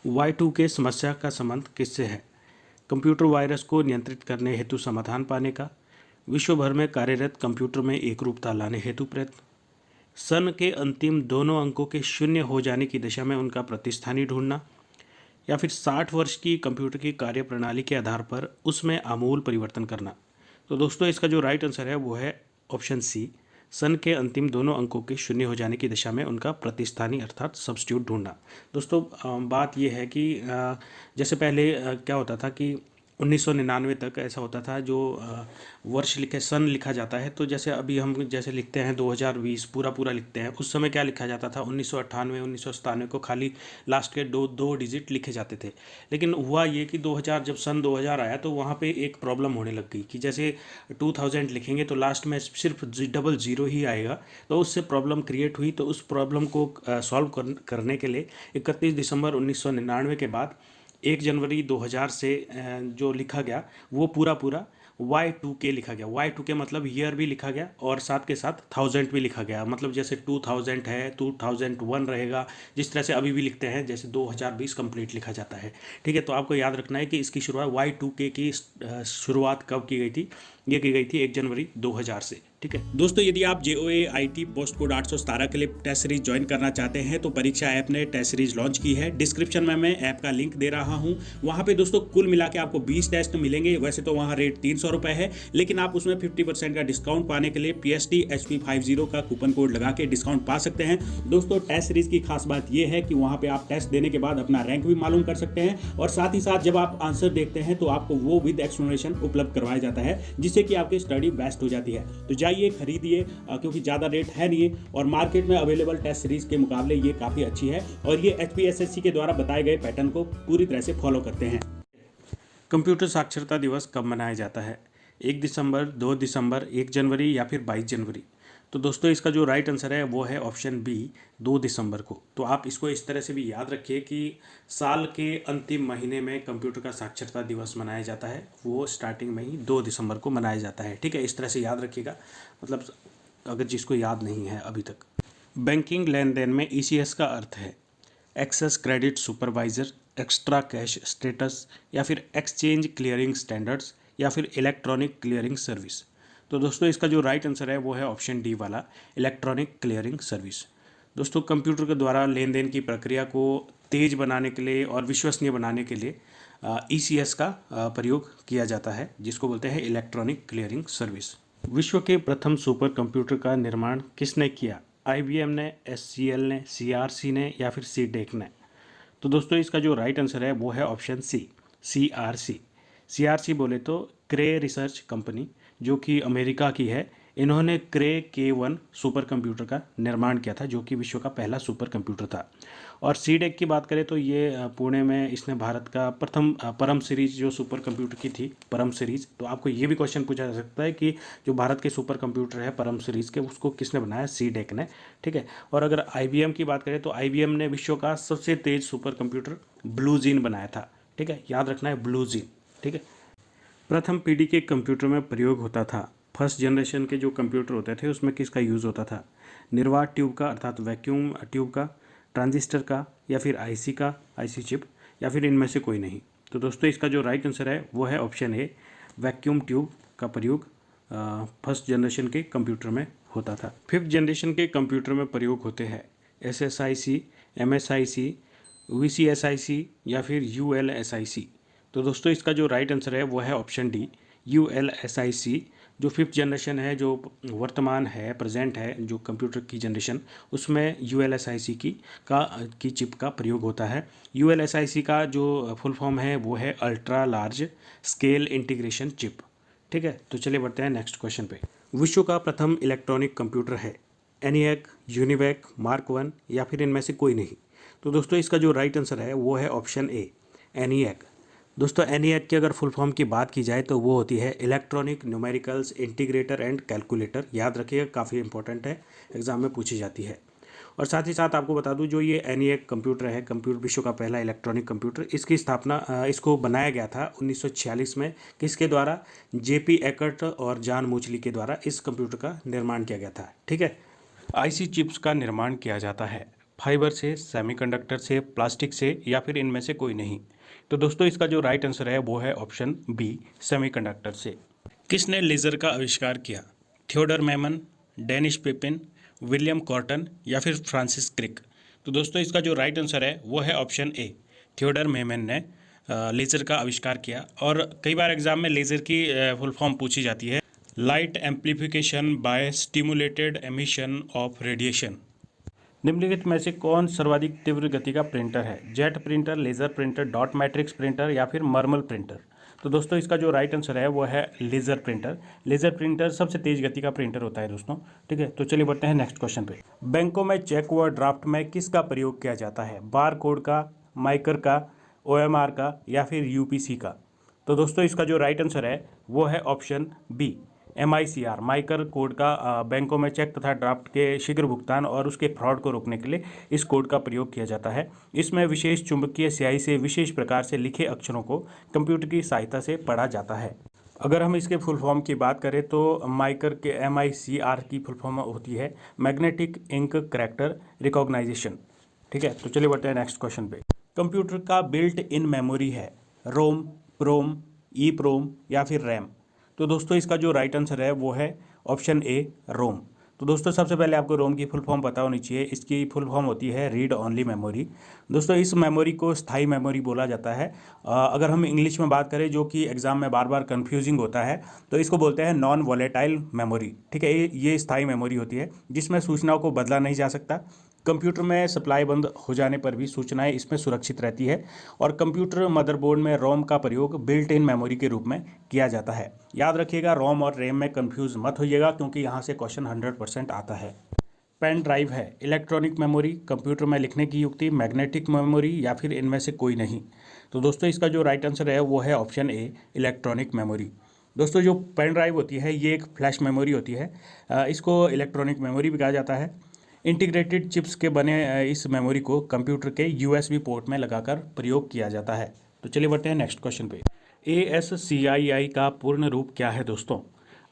Y2K समस्या का संबंध किससे है? कंप्यूटर वायरस को नियंत्रित करने हेतु समाधान पाने का, विश्व भर में कार्यरत कंप्यूटर में एकरूपता लाने हेतु प्रयत्न, सन के अंतिम दोनों अंकों के शून्य हो जाने की दिशा में उनका प्रतिस्थानी ढूंढना, या फिर 60 वर्ष की कंप्यूटर की कार्यप्रणाली के आधार पर उसमें आमूल परिवर्तन करना। तो दोस्तों इसका जो राइट आंसर है वो है ऑप्शन सी, सन के अंतिम दोनों अंकों के शून्य हो जाने की दिशा में उनका प्रतिस्थानी अर्थात सब्स्टिट्यूट ढूंढना। दोस्तों बात यह है कि जैसे पहले क्या होता था कि 1999 तक ऐसा होता था जो वर्ष लिखे सन लिखा जाता है, तो जैसे अभी हम जैसे लिखते हैं 2020 पूरा पूरा लिखते हैं, उस समय क्या लिखा जाता था 1998 1997 को खाली लास्ट के दो डिजिट लिखे जाते थे। लेकिन हुआ ये कि 2000 जब सन 2000 आया तो वहाँ पे एक प्रॉब्लम होने लग गई कि जैसे 2000 लिखेंगे तो लास्ट में सिर्फ डबल ज़ीरो ही आएगा, तो उससे प्रॉब्लम क्रिएट हुई। तो उस प्रॉब्लम को सॉल्व करने के लिए 31 दिसंबर 1999 के बाद 1 जनवरी 2000 से जो लिखा गया वो पूरा पूरा Y2K लिखा गया। Y2K मतलब ईयर भी लिखा गया और साथ के साथ 1000 भी लिखा गया। मतलब जैसे 2000 है 2001 रहेगा, जिस तरह से अभी भी लिखते हैं जैसे 2020 कंप्लीट लिखा जाता है। ठीक है, तो आपको याद रखना है कि इसकी शुरुआत Y2K की शुरुआत कब की गई थी? ये की गई थी 1 जनवरी 2000 से। ठीक है दोस्तों, यदि आप JOA IT पोस्ट कोड 817 के लिए टेस्ट सीरीज ज्वाइन करना चाहते हैं तो परीक्षा ऐप ने टेस्ट सीरीज लॉन्च की है। डिस्क्रिप्शन में मैं ऐप का लिंक दे रहा हूं। वहां पे दोस्तों कुल मिला के आपको 20 टेस्ट मिलेंगे। वैसे तो वहां रेट 300 रुपए है, लेकिन आप उसमें 50% का डिस्काउंट पाने के लिए PST HP50 का कूपन कोड लगा के डिस्काउंट पा सकते हैं। दोस्तों टेस्ट सीरीज की खास बात यह है कि वहां पर आप टेस्ट देने के बाद अपना रैंक भी मालूम कर सकते हैं, और साथ ही साथ जब आप आंसर देखते हैं तो आपको वो विद एक्सप्लेनेशन उपलब्ध करवाया जाता है, जिससे कि आपकी स्टडी बेस्ट हो जाती है। तो जाइए खरीदिए, क्योंकि ज़्यादा रेट है नहीं और मार्केट में अवेलेबल टेस्ट सीरीज के मुकाबले ये काफ़ी अच्छी है और ये HPSSC के द्वारा बताए गए पैटर्न को पूरी तरह से फॉलो करते हैं। कंप्यूटर साक्षरता दिवस कब मनाया जाता है? 1 दिसंबर, 2 दिसंबर, 1 जनवरी या फिर 22 जनवरी? तो दोस्तों इसका जो राइट आंसर है वो है ऑप्शन बी, 2 दिसंबर को। तो आप इसको इस तरह से भी याद रखिए कि साल के अंतिम महीने में कंप्यूटर का साक्षरता दिवस मनाया जाता है, वो स्टार्टिंग में ही 2 दिसंबर को मनाया जाता है। ठीक है, इस तरह से याद रखिएगा, मतलब अगर जिसको याद नहीं है अभी तक। बैंकिंग लेन देन में ECS का अर्थ है access credit supervisor, extra cash status, या फिर एक्सचेंज क्लियरिंग स्टैंडर्ड्स, या फिर इलेक्ट्रॉनिक क्लियरिंग सर्विस। तो दोस्तों इसका जो राइट आंसर है वो है ऑप्शन डी वाला, इलेक्ट्रॉनिक क्लियरिंग सर्विस। दोस्तों कंप्यूटर के द्वारा लेन देन की प्रक्रिया को तेज बनाने के लिए और विश्वसनीय बनाने के लिए ECS का प्रयोग किया जाता है, जिसको बोलते हैं इलेक्ट्रॉनिक क्लियरिंग सर्विस। विश्व के प्रथम सुपर कंप्यूटर का निर्माण किसने किया? IBM ने, SCL ने, CRC ने, या फिर CDEC ने? तो दोस्तों इसका जो राइट आंसर है वो है ऑप्शन सी, CRC। CRC बोले तो क्रे रिसर्च कंपनी, जो कि अमेरिका की है, इन्होंने क्रे K1 सुपर कंप्यूटर का निर्माण किया था, जो कि विश्व का पहला सुपर कंप्यूटर था। और CDEC की बात करें तो ये पुणे में इसने भारत का प्रथम परम सीरीज जो सुपर कंप्यूटर की थी, परम सीरीज। तो आपको ये भी क्वेश्चन पूछा जा सकता है कि जो भारत के सुपर कंप्यूटर है परम सीरीज के, उसको किसने बनाया? CDEC ने। ठीक है, और अगर IBM की बात करें तो IBM ने विश्व का सबसे तेज सुपर कंप्यूटर ब्लू जीन बनाया था। ठीक है, याद रखना है ब्लू जीन। ठीक है, प्रथम पीढ़ी के कंप्यूटर में प्रयोग होता था, फर्स्ट जनरेशन के जो कंप्यूटर होते थे उसमें किसका यूज़ होता था? निर्वात ट्यूब का अर्थात वैक्यूम ट्यूब का, ट्रांजिस्टर का, या फिर IC का, IC चिप, या फिर इनमें से कोई नहीं? तो दोस्तों इसका जो राइट आंसर है वो है ऑप्शन ए, वैक्यूम ट्यूब का प्रयोग फर्स्ट जनरेशन के कंप्यूटर में होता था। फिफ्थ जनरेशन के कंप्यूटर में प्रयोग होते हैं SSIC, MSIC, VCSIC, या फिर ULSIC? तो दोस्तों इसका जो राइट आंसर है वो है ऑप्शन डी, ULSIC। जो फिफ्थ जनरेशन है, जो वर्तमान है, प्रेजेंट है जो कंप्यूटर की जनरेशन, उसमें ULSIC की चिप का प्रयोग होता है। ULSIC का जो फुल फॉर्म है वो है ultra large scale integration chip. ठीक है, तो चलिए बढ़ते हैं नेक्स्ट क्वेश्चन पे। विश्व का प्रथम इलेक्ट्रॉनिक कंप्यूटर है ENIAC, UNIVAC, Mark 1, या फिर इनमें से कोई नहीं? तो दोस्तों इसका जो राइट आंसर है वो है ऑप्शन ए, ENIAC। दोस्तों ENIAC की अगर फुल फॉर्म की बात की जाए तो वो होती है electronic numericals integrator and calculator. याद रखिएगा, काफ़ी इंपॉर्टेंट है, एग्जाम में पूछी जाती है। और साथ ही साथ आपको बता दूं जो ये ENIAC कंप्यूटर है, विश्व का पहला इलेक्ट्रॉनिक कंप्यूटर, इसकी स्थापना इसको बनाया गया था 1946 में। किसके द्वारा? JP एकर्ट और जॉन मूचली के द्वारा इस कंप्यूटर का निर्माण किया गया था। ठीक है, IC चिप्स का निर्माण किया जाता है फाइबर से, सेमीकंडक्टर से, प्लास्टिक से या फिर इनमें से कोई नहीं। तो दोस्तों इसका जो राइट आंसर है वो है ऑप्शन बी, सेमीकंडक्टर से। किसने लेज़र का आविष्कार किया? Theodore Memon, Dennis Papin, William cotton या फिर फ्रांसिस क्रिक? तो दोस्तों इसका जो राइट आंसर है वो है ऑप्शन ए, थियोडर मैमन ने लेज़र का आविष्कार किया। और कई बार एग्जाम में लेज़र की फुल फॉर्म पूछी जाती है, light amplification by stimulated emission of radiation. निम्नलिखित में से कौन सर्वाधिक तीव्र गति का प्रिंटर है? Jet printer, laser printer, dot matrix printer या फिर मर्मल प्रिंटर? तो दोस्तों इसका जो राइट आंसर है वो है लेज़र प्रिंटर। लेज़र प्रिंटर सबसे तेज गति का प्रिंटर होता है दोस्तों। ठीक है, तो चलिए बढ़ते हैं नेक्स्ट क्वेश्चन पे। बैंकों में चेक व ड्राफ्ट में किसका प्रयोग किया जाता है? बार कोड का, माइकर का, OMR का या फिर UPC का? तो दोस्तों इसका जो राइट आंसर है वो है ऑप्शन बी, MICR, माइकर कोड का बैंकों में चेक तथा ड्राफ्ट के शीघ्र भुगतान और उसके फ्रॉड को रोकने के लिए इस कोड का प्रयोग किया जाता है। इसमें विशेष चुंबकीय स्याही से विशेष प्रकार से लिखे अक्षरों को कंप्यूटर की सहायता से पढ़ा जाता है। अगर हम इसके फुल फॉर्म की बात करें तो माइकर के MICR की फुल फॉर्म होती है मैग्नेटिक इंक करैक्टर रिकॉग्नाइजेशन। ठीक है, तो चलिए बढ़ते हैं नेक्स्ट क्वेश्चन पे। कंप्यूटर का बिल्ट इन मेमोरी है रोम, प्रोम, EEPROM या फिर रैम? तो दोस्तों इसका जो राइट आंसर है वो है ऑप्शन ए, रोम। तो दोस्तों सबसे पहले आपको रोम की फुल फॉर्म पता होनी चाहिए। इसकी फुल फॉर्म होती है रीड ऑनली मेमोरी। दोस्तों इस मेमोरी को स्थायी मेमोरी बोला जाता है। अगर हम इंग्लिश में बात करें जो कि एग्जाम में बार बार कन्फ्यूजिंग होता है, तो इसको बोलते हैं नॉन वॉलेटाइल मेमोरी। ठीक है, ये स्थायी मेमोरी होती है जिसमें सूचनाओं को बदला नहीं जा सकता। कंप्यूटर में सप्लाई बंद हो जाने पर भी सूचनाएं इसमें सुरक्षित रहती है। और कंप्यूटर मदरबोर्ड में रोम का प्रयोग बिल्ट इन मेमोरी के रूप में किया जाता है। याद रखिएगा, रोम और रैम में कंफ्यूज मत होइएगा क्योंकि यहाँ से क्वेश्चन 100% आता है। पेन ड्राइव है इलेक्ट्रॉनिक मेमोरी, कंप्यूटर में लिखने की युक्ति, मैग्नेटिक मेमोरी या फिर इनमें से कोई नहीं? तो दोस्तों इसका जो राइट आंसर है वो है ऑप्शन ए, इलेक्ट्रॉनिक मेमोरी। दोस्तों जो पेन ड्राइव होती है ये एक फ्लैश मेमोरी होती है। इसको इलेक्ट्रॉनिक मेमोरी भी कहा जाता है। इंटीग्रेटेड चिप्स के बने इस मेमोरी को कंप्यूटर के USB पोर्ट में लगाकर प्रयोग किया जाता है। तो चलिए बढ़ते हैं नेक्स्ट क्वेश्चन पे। ASCII का पूर्ण रूप क्या है दोस्तों?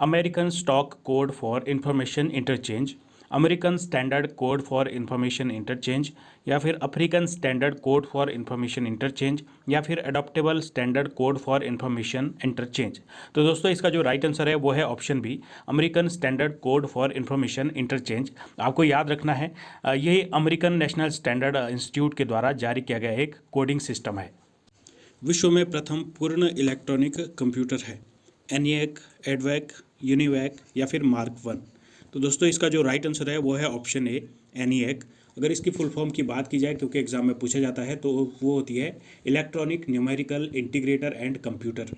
American stock code for information interchange, American standard code for information interchange या फिर African standard code for information interchange या फिर adaptable standard code for information interchange? तो दोस्तों इसका जो राइट आंसर है वो है option B, American standard code for information interchange. आपको याद रखना है ये अमेरिकन नेशनल स्टैंडर्ड इंस्टीट्यूट के द्वारा जारी किया गया एक कोडिंग सिस्टम है। विश्व में प्रथम पूर्ण इलेक्ट्रॉनिक कंप्यूटर है ENIAC, EDVAC, UNIVAC या फिर मार्क 1? तो दोस्तों इसका जो राइट आंसर है वो है ऑप्शन ए, ENIAC। अगर इसकी फुल फॉर्म की बात की जाए क्योंकि एग्जाम में पूछा जाता है तो वो होती है electronic numerical integrator and computer.